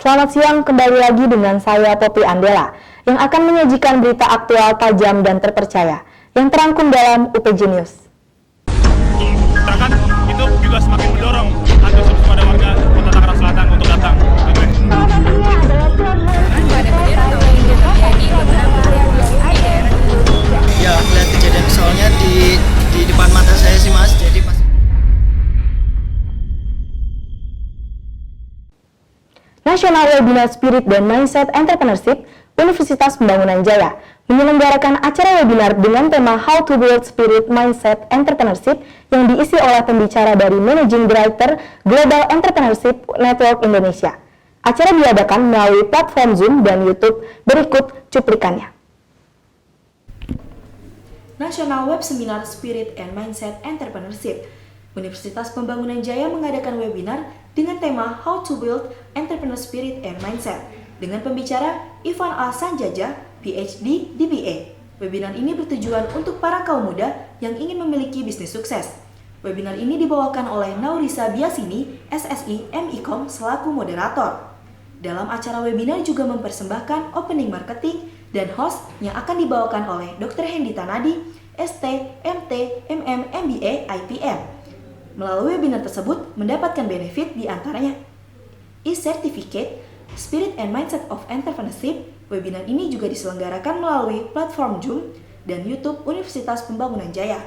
Selamat siang, kembali lagi dengan saya Poppy Andela yang akan menyajikan berita aktual, tajam, dan terpercaya yang terangkum dalam UPJ News. Itu juga semakin mendorong antusias kepada warga Kota Tangerang Selatan untuk datang. Ya, lihat kejadian soalnya di depan mata saya sih Mas. Jadi pas National Webinar Spirit dan Mindset Entrepreneurship Universitas Pembangunan Jaya menyelenggarakan acara webinar dengan tema How to Build Spirit Mindset Entrepreneurship yang diisi oleh pembicara dari Managing Director Global Entrepreneurship Network Indonesia. Acara diadakan melalui platform Zoom dan YouTube. Berikut cuplikannya. National Web Seminar Spirit and Mindset Entrepreneurship. Universitas Pembangunan Jaya mengadakan webinar dengan tema How to Build Entrepreneur Spirit and Mindset dengan pembicara Ivan A. Sanjaja, PhD, DBA. Webinar ini bertujuan untuk para kaum muda yang ingin memiliki bisnis sukses. Webinar ini dibawakan oleh Naurisa Biasini, SSI MIKOM selaku moderator. Dalam acara webinar juga mempersembahkan opening marketing dan host yang akan dibawakan oleh Dr. Hendy Tanadi, ST, MT, MM, MBA, IPM. Melalui webinar tersebut mendapatkan benefit diantaranya e-certificate, Spirit and Mindset of Entrepreneurship. Webinar ini juga diselenggarakan melalui platform Zoom dan YouTube Universitas Pembangunan Jaya.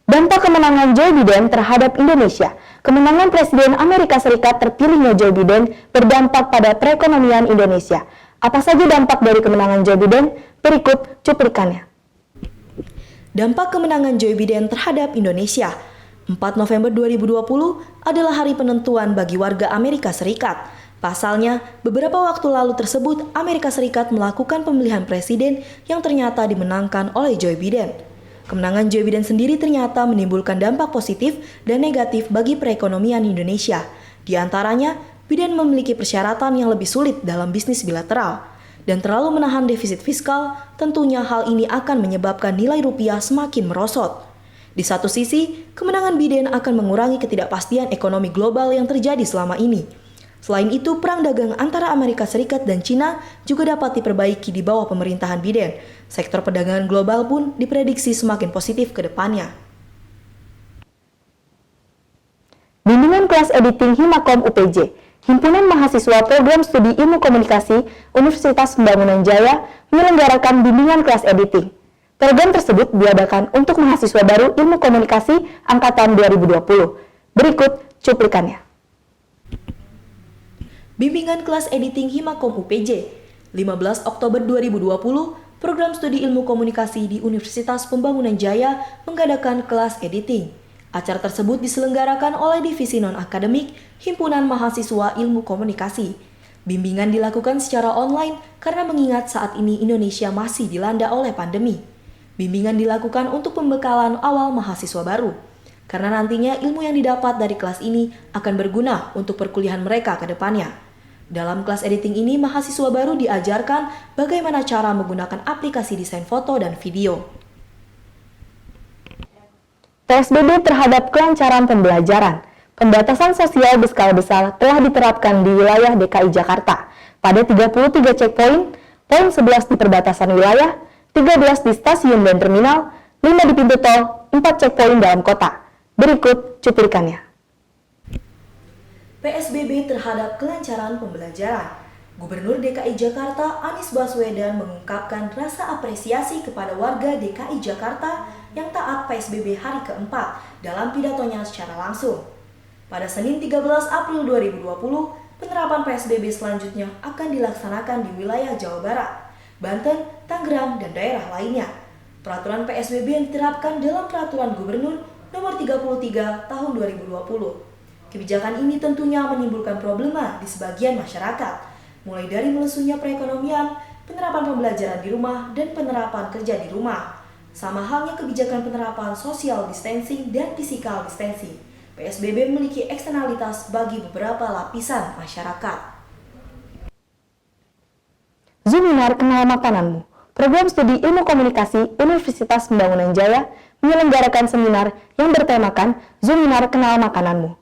Dampak kemenangan Joe Biden terhadap Indonesia. Kemenangan Presiden Amerika Serikat terpilihnya Joe Biden berdampak pada perekonomian Indonesia. Apa saja dampak dari kemenangan Joe Biden? Berikut cuplikannya. Dampak kemenangan Joe Biden terhadap Indonesia. 4 November 2020 adalah hari penentuan bagi warga Amerika Serikat. Pasalnya, beberapa waktu lalu tersebut Amerika Serikat melakukan pemilihan presiden yang ternyata dimenangkan oleh Joe Biden. Kemenangan Joe Biden sendiri ternyata menimbulkan dampak positif dan negatif bagi perekonomian Indonesia. Di antaranya, Biden memiliki persyaratan yang lebih sulit dalam bisnis bilateral dan terlalu menahan defisit fiskal. Tentunya hal ini akan menyebabkan nilai rupiah semakin merosot. Di satu sisi, kemenangan Biden akan mengurangi ketidakpastian ekonomi global yang terjadi selama ini. Selain itu, perang dagang antara Amerika Serikat dan Cina juga dapat diperbaiki di bawah pemerintahan Biden. Sektor perdagangan global pun diprediksi semakin positif ke depannya. Bimbingan kelas editing Himakom UPJ, Himpunan Mahasiswa Program Studi Ilmu Komunikasi Universitas Pembangunan Jaya menyelenggarakan bimbingan kelas editing. Program tersebut diadakan untuk mahasiswa baru Ilmu Komunikasi Angkatan 2020. Berikut cuplikannya. Bimbingan kelas editing Himakom UPJ, 15 Oktober 2020, Program Studi Ilmu Komunikasi di Universitas Pembangunan Jaya mengadakan kelas editing. Acara tersebut diselenggarakan oleh Divisi Non-Akademik Himpunan Mahasiswa Ilmu Komunikasi. Bimbingan dilakukan secara online karena mengingat saat ini Indonesia masih dilanda oleh pandemi. Bimbingan dilakukan untuk pembekalan awal mahasiswa baru, karena nantinya ilmu yang didapat dari kelas ini akan berguna untuk perkuliahan mereka ke depannya. Dalam kelas editing ini, mahasiswa baru diajarkan bagaimana cara menggunakan aplikasi desain foto dan video. PSBB terhadap kelancaran pembelajaran. Pembatasan sosial berskala besar telah diterapkan di wilayah DKI Jakarta pada 33 checkpoint, poin 11 di perbatasan wilayah, 13 di stasiun dan terminal, 5 di pintu tol, 4 checkpoint dalam kota. Berikut cuplikannya. PSBB terhadap kelancaran pembelajaran. Gubernur DKI Jakarta Anies Baswedan mengungkapkan rasa apresiasi kepada warga DKI Jakarta yang taat PSBB hari keempat dalam pidatonya secara langsung. Pada Senin 13 April 2020, penerapan PSBB selanjutnya akan dilaksanakan di wilayah Jawa Barat, Banten, Tangerang, dan daerah lainnya. Peraturan PSBB yang diterapkan dalam Peraturan Gubernur Nomor 33 Tahun 2020. Kebijakan ini tentunya menimbulkan problema di sebagian masyarakat, mulai dari melesunya perekonomian, penerapan pembelajaran di rumah, dan penerapan kerja di rumah. Sama halnya kebijakan penerapan social distancing dan physical distancing. PSBB memiliki eksternalitas bagi beberapa lapisan masyarakat. Seminar Kenal Makananmu. Program Studi Ilmu Komunikasi Universitas Pembangunan Jaya menyelenggarakan seminar yang bertemakan Seminar Kenal Makananmu.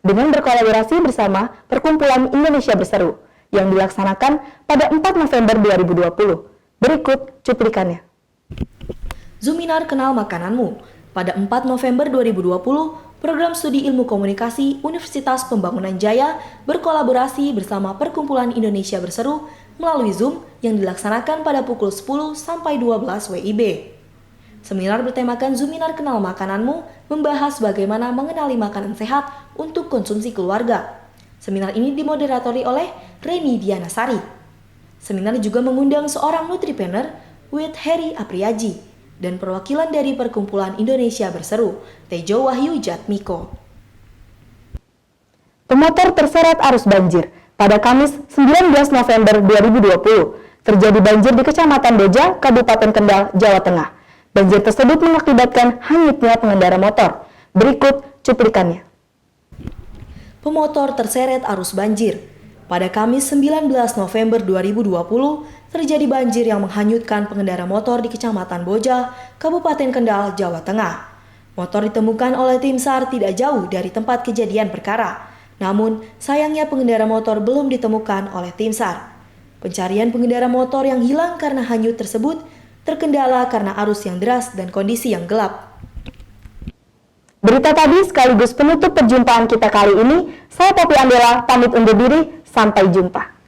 dengan berkolaborasi bersama Perkumpulan Indonesia Berseru yang dilaksanakan pada 4 November 2020. Berikut cuplikannya. Zoominar Kenal Makananmu. Pada 4 November 2020, Program Studi Ilmu Komunikasi Universitas Pembangunan Jaya berkolaborasi bersama Perkumpulan Indonesia Berseru melalui Zoom yang dilaksanakan pada pukul 10 sampai 12 WIB. Seminar bertemakan Zoominar Kenal Makananmu membahas bagaimana mengenali makanan sehat untuk konsumsi keluarga. Seminar ini dimoderatori oleh Reni Dianasari. Seminar juga mengundang seorang nutripreneur, With Heri Apriaji, dan perwakilan dari Perkumpulan Indonesia Berseru, Tejo Wahyu Jatmiko. Pemotor terseret arus banjir. Pada Kamis 19 November 2020, terjadi banjir di Kecamatan Boja, Kabupaten Kendal, Jawa Tengah. Banjir tersebut mengakibatkan hanyutnya pengendara motor. Berikut cuplikannya. Pemotor terseret arus banjir. Pada Kamis 19 November 2020, terjadi banjir yang menghanyutkan pengendara motor di Kecamatan Boja, Kabupaten Kendal, Jawa Tengah. Motor ditemukan oleh tim SAR tidak jauh dari tempat kejadian perkara. Namun, sayangnya pengendara motor belum ditemukan oleh tim SAR. Pencarian pengendara motor yang hilang karena hanyut tersebut terkendala karena arus yang deras dan kondisi yang gelap. Berita tadi sekaligus penutup perjumpaan kita kali ini. Saya Poppy Andela pamit undur diri. Sampai jumpa.